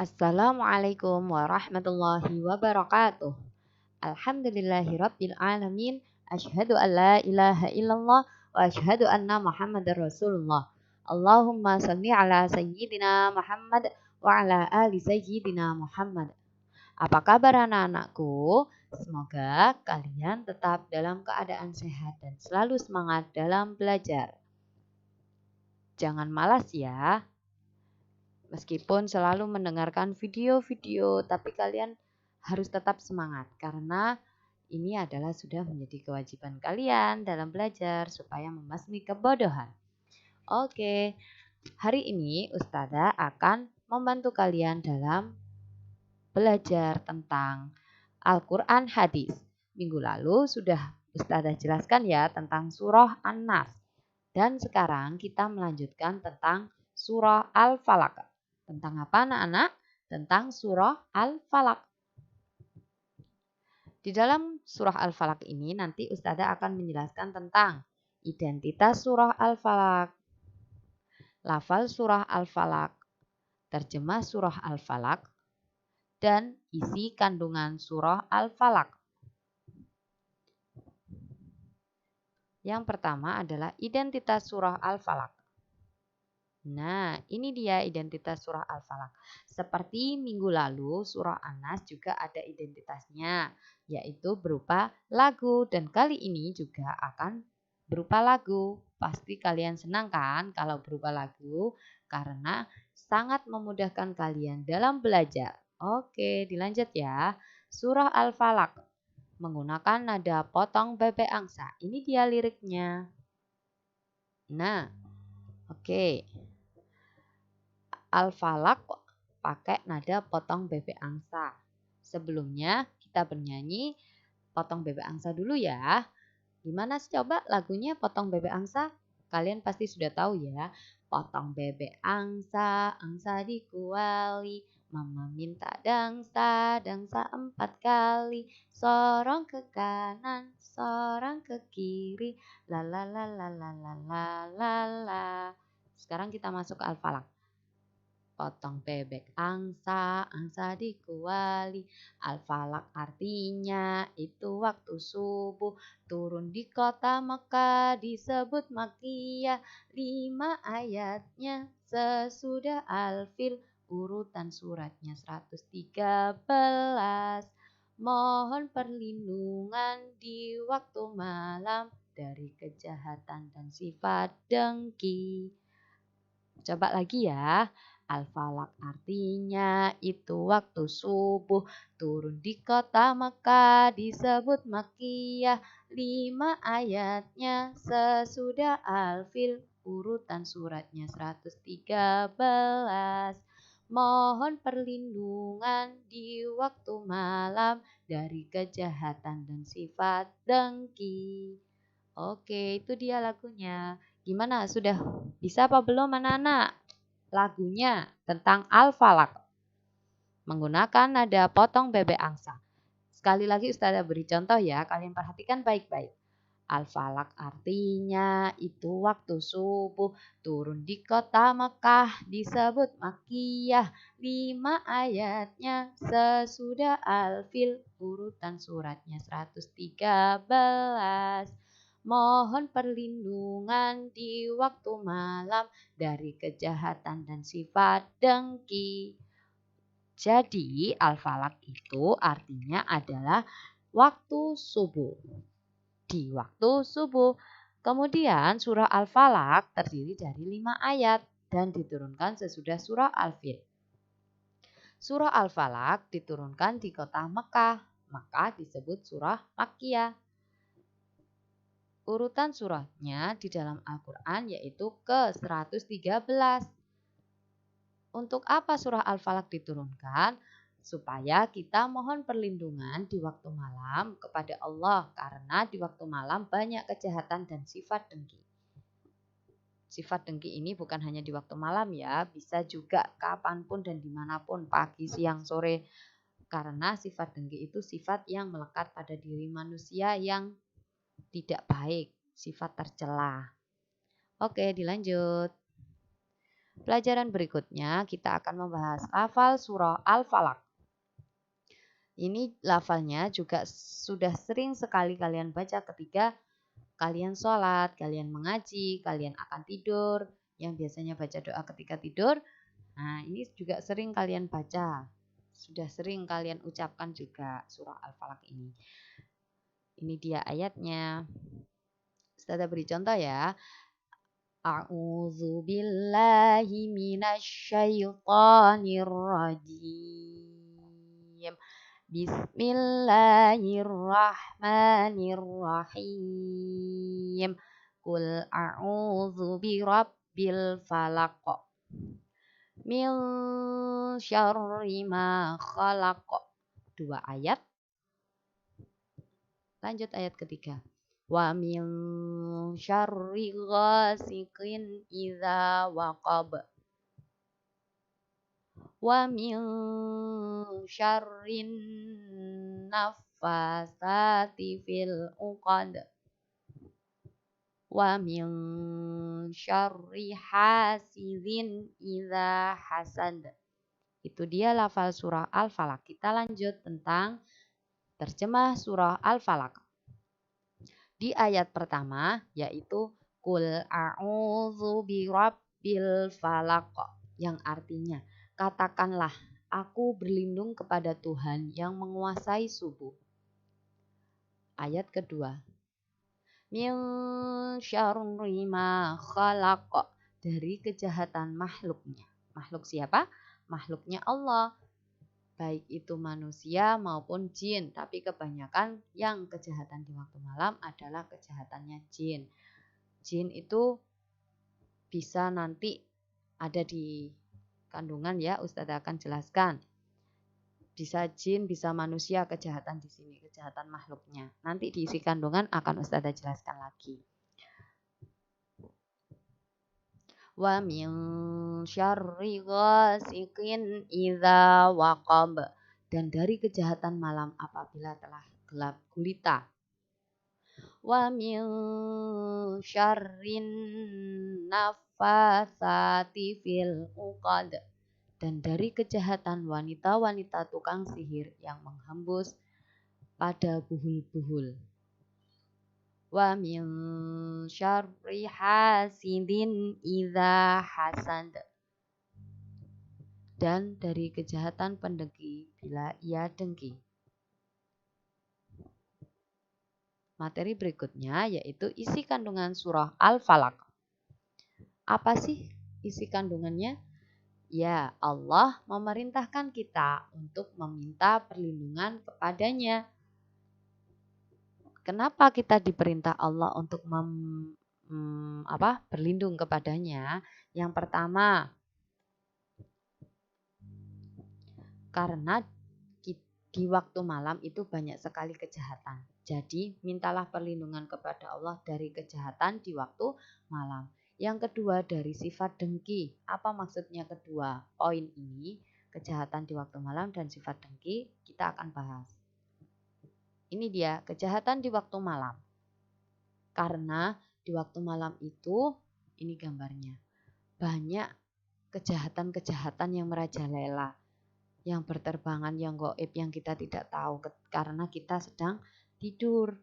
Assalamualaikum warahmatullahi wabarakatuh. Alhamdulillahirabbil alamin. Asyhadu an la ilaha illallah wa asyhadu anna Muhammadar Rasulullah. Allahumma shalli ala sayyidina Muhammad wa ala ali sayyidina Muhammad. Apa kabar anak-anakku? Semoga kalian tetap dalam keadaan sehat dan selalu semangat dalam belajar. Jangan malas ya. Meskipun selalu mendengarkan video-video, tapi kalian harus tetap semangat karena ini adalah sudah menjadi kewajiban kalian dalam belajar supaya membasmi kebodohan. Oke, hari ini Ustazah akan membantu kalian dalam belajar tentang Al-Quran Hadis. Minggu lalu sudah Ustazah jelaskan ya tentang surah An-Nas. Dan sekarang kita melanjutkan tentang surah Al-Falaq. Tentang apa anak-anak? Tentang surah Al-Falaq. Di dalam surah Al-Falaq ini nanti Ustazah akan menjelaskan tentang identitas surah Al-Falaq, lafal surah Al-Falaq, terjemah surah Al-Falaq, dan isi kandungan surah Al-Falaq. Yang pertama adalah identitas surah Al-Falaq. Nah, ini dia identitas surah Al-Falaq. Seperti minggu lalu, surah An-Nas juga ada identitasnya, yaitu berupa lagu. Dan kali ini juga akan berupa lagu. Pasti kalian senang kan kalau berupa lagu, karena sangat memudahkan kalian dalam belajar. Oke, dilanjut ya. Surah Al-Falaq menggunakan nada potong bebek angsa. Ini dia liriknya. Nah, oke. Al-Falaq pakai nada potong bebek angsa. Sebelumnya kita bernyanyi potong bebek angsa dulu ya. Gimana sih coba lagunya potong bebek angsa? Kalian pasti sudah tahu ya. Potong bebek angsa, angsa dikuali. Mama minta dangsa, dangsa 4 kali. Sorong ke kanan, sorong ke kiri. La la la la la la la la la. Sekarang kita masuk ke Al-Falaq. Potong bebek angsa, angsa dikuali. Al-Falaq artinya itu waktu subuh. Turun di kota Mekah disebut Makkiyah. 5 ayatnya sesudah Al-Fil. Urutan suratnya 113. Mohon perlindungan di waktu malam dari kejahatan dan sifat dengki. Coba lagi ya. Al-Falaq artinya itu waktu subuh. Turun di kota Mekah disebut Makkiyah. 5 ayatnya sesudah Al-Fil. Urutan suratnya 113. Mohon perlindungan di waktu malam dari kejahatan dan sifat dengki. Oke, itu dia lagunya. Gimana? Sudah bisa apa belum anak-anak? Lagunya tentang Al-Falaq menggunakan nada potong bebek angsa. Sekali lagi Ustazah beri contoh ya, kalian perhatikan baik-baik. Al-Falaq artinya itu waktu subuh. Turun di kota Mekah disebut Makkiyah. 5 ayatnya sesudah Al-Fil. Urutan suratnya 113. Mohon perlindungan di waktu malam dari kejahatan dan sifat dengki. Jadi Al-Falaq itu artinya adalah waktu subuh. Di waktu subuh. Kemudian surah Al-Falaq terdiri dari 5 ayat dan diturunkan sesudah surah Al-Fil. Surah Al-Falaq diturunkan di kota Mekah, maka disebut surah Makkiyah. Urutan surahnya di dalam Al-Quran yaitu ke-113. Untuk apa surah Al-Falaq diturunkan? Supaya kita mohon perlindungan di waktu malam kepada Allah. Karena di waktu malam banyak kejahatan dan sifat dengki. Sifat dengki ini bukan hanya di waktu malam ya. Bisa juga kapanpun dan dimanapun. Pagi, siang, sore. Karena sifat dengki itu sifat yang melekat pada diri manusia yang tidak baik, sifat tercela. Oke, dilanjut. Pelajaran berikutnya kita akan membahas lafal surah Al-Falaq. Ini lafalnya juga sudah sering sekali kalian baca ketika kalian sholat, kalian mengaji, kalian akan tidur, yang biasanya baca doa ketika tidur. Nah, ini juga sering kalian baca. Sudah sering kalian ucapkan juga surah Al-Falaq ini. Ini dia ayatnya. Ustazah beri contoh ya. A'udzu billahi minasyaitonir rajim. Bismillahirrahmanirrahim. Qul a'udzu birabbil falaq. Min syarri ma khalaq. 2 ayat. Lanjut ayat ketiga. Wa min syarri ghasiqin idza waqab. Wa min syarrin naffasati fil uqad. Wa min syarri hasidin idza hasad. Itu dia lafal surah Al-Falaq. Kita lanjut tentang terjemah surah Al-Falaq. Di ayat pertama yaitu Qul a'udzu birabbil falaq, yang artinya katakanlah aku berlindung kepada Tuhan yang menguasai subuh. Ayat kedua, min syarri ma khalaq, dari kejahatan makhluknya. Makhluk siapa? Makhluknya Allah. Baik itu manusia maupun jin, tapi kebanyakan yang kejahatan di waktu malam adalah kejahatannya jin. Jin itu bisa nanti ada di kandungan ya, Ustazah akan jelaskan. Bisa jin, bisa manusia kejahatan di sini, kejahatan makhluknya. Nanti diisi kandungan akan Ustazah jelaskan lagi. Wa min syarri ghasiqin idza waqab, dan dari kejahatan malam apabila telah gelap gulita. Wa min syarrin naffasati fil uqad, dan dari kejahatan wanita-wanita tukang sihir yang menghembus pada buhul-buhul. Wa min syarri hasidin idza hasad, dan dari kejahatan pendengki bila ia dengki. Materi berikutnya yaitu isi kandungan surah Al-Falaq. Apa sih isi kandungannya? Ya, Allah memerintahkan kita untuk meminta perlindungan kepadanya. Kenapa kita diperintah Allah untuk berlindung kepadanya? Yang pertama, karena di waktu malam itu banyak sekali kejahatan. Jadi, mintalah perlindungan kepada Allah dari kejahatan di waktu malam. Yang kedua, dari sifat dengki. Apa maksudnya kedua poin ini? Kejahatan di waktu malam dan sifat dengki kita akan bahas. Ini dia, kejahatan di waktu malam. Karena di waktu malam itu, ini gambarnya, banyak kejahatan-kejahatan yang merajalela, yang berterbangan, yang gaib, yang kita tidak tahu karena kita sedang tidur.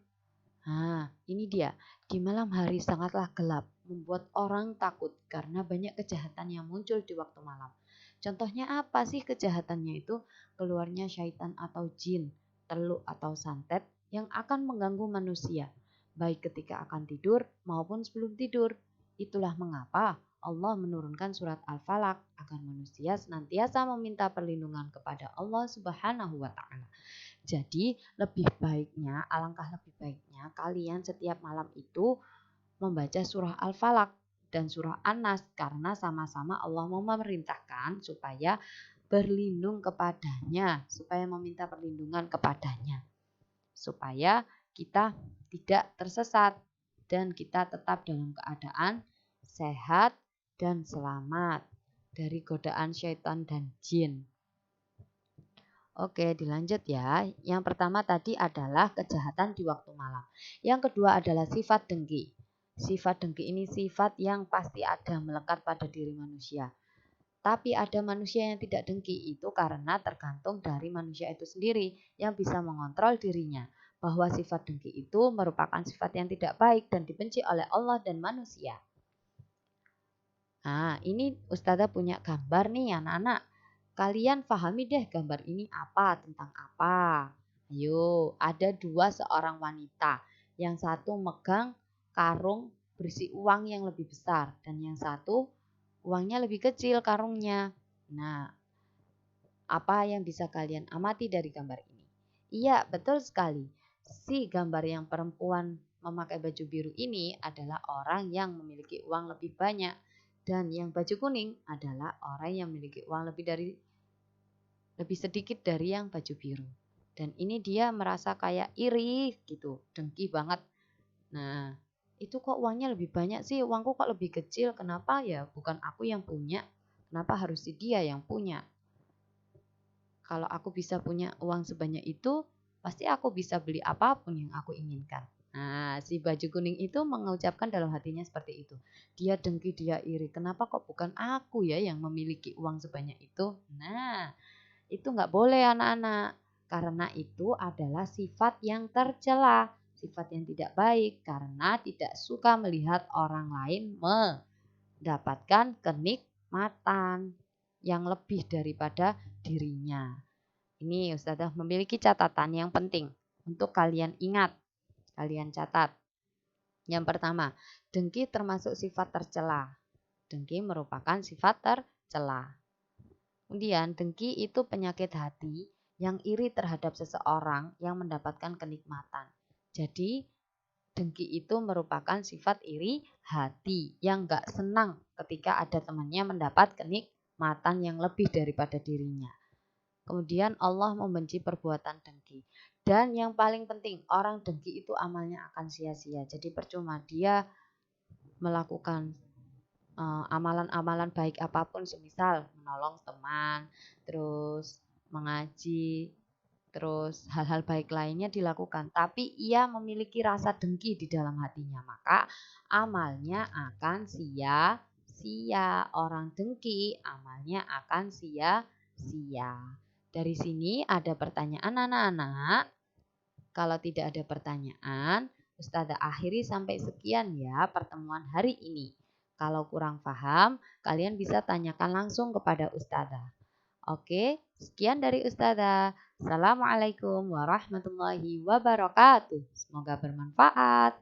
Nah, ini dia, di malam hari sangatlah gelap, membuat orang takut karena banyak kejahatan yang muncul di waktu malam. Contohnya apa sih kejahatannya itu? Keluarnya syaitan atau jin, teluk atau santet yang akan mengganggu manusia, baik ketika akan tidur maupun sebelum tidur. Itulah mengapa Allah menurunkan surat Al-Falaq agar manusia senantiasa meminta perlindungan kepada Allah Subhanahu wa Ta'ala. Jadi alangkah lebih baiknya kalian setiap malam itu membaca surah Al-Falaq dan surah An-Nas, karena sama-sama Allah memerintahkan supaya berlindung kepadanya, supaya meminta perlindungan kepadanya, supaya kita tidak tersesat dan kita tetap dalam keadaan sehat dan selamat dari godaan syaitan dan jin. Oke, dilanjut ya. Yang pertama tadi adalah kejahatan di waktu malam. Yang kedua adalah sifat dengki. Sifat dengki ini sifat yang pasti ada melekat pada diri manusia. Tapi ada manusia yang tidak dengki itu karena tergantung dari manusia itu sendiri yang bisa mengontrol dirinya. Bahwa sifat dengki itu merupakan sifat yang tidak baik dan dibenci oleh Allah dan manusia. Nah, ini Ustazah punya gambar nih anak-anak. Kalian pahami deh gambar ini apa, tentang apa. Ayo, ada dua seorang wanita. Yang satu megang karung berisi uang yang lebih besar. Dan yang satu uangnya lebih kecil karungnya. Nah, apa yang bisa kalian amati dari gambar ini? Iya, betul sekali. Si gambar yang perempuan memakai baju biru ini adalah orang yang memiliki uang lebih banyak. Dan yang baju kuning adalah orang yang memiliki uang lebih sedikit dari yang baju biru. Dan ini dia merasa kayak iri gitu, dengki banget. Nah, itu kok uangnya lebih banyak sih, uangku kok lebih kecil, kenapa ya bukan aku yang punya, kenapa harus si dia yang punya. Kalau aku bisa punya uang sebanyak itu, pasti aku bisa beli apapun yang aku inginkan. Nah, si baju kuning itu mengucapkan dalam hatinya seperti itu. Dia dengki, dia iri. Kenapa kok bukan aku ya yang memiliki uang sebanyak itu? Nah, itu nggak boleh anak-anak. Karena itu adalah sifat yang tercela. Sifat yang tidak baik karena tidak suka melihat orang lain mendapatkan kenikmatan yang lebih daripada dirinya. Ini Ustazah memiliki catatan yang penting untuk kalian ingat, kalian catat. Yang pertama, dengki termasuk sifat tercela. Dengki merupakan sifat tercela. Kemudian, dengki itu penyakit hati yang iri terhadap seseorang yang mendapatkan kenikmatan. Jadi, dengki itu merupakan sifat iri hati yang gak senang ketika ada temannya mendapat kenikmatan yang lebih daripada dirinya. Kemudian Allah membenci perbuatan dengki. Dan yang paling penting, orang dengki itu amalnya akan sia-sia. Jadi percuma dia melakukan amalan-amalan baik apapun, semisal menolong teman, terus mengaji, terus hal-hal baik lainnya dilakukan. Tapi ia memiliki rasa dengki di dalam hatinya, maka amalnya akan sia-sia. Orang dengki amalnya akan sia-sia. Dari sini ada pertanyaan anak-anak. Kalau tidak ada pertanyaan, Ustazah akhiri sampai sekian ya pertemuan hari ini. Kalau kurang paham, kalian bisa tanyakan langsung kepada Ustazah. Oke, sekian dari Ustazah. Assalamualaikum warahmatullahi wabarakatuh. Semoga bermanfaat.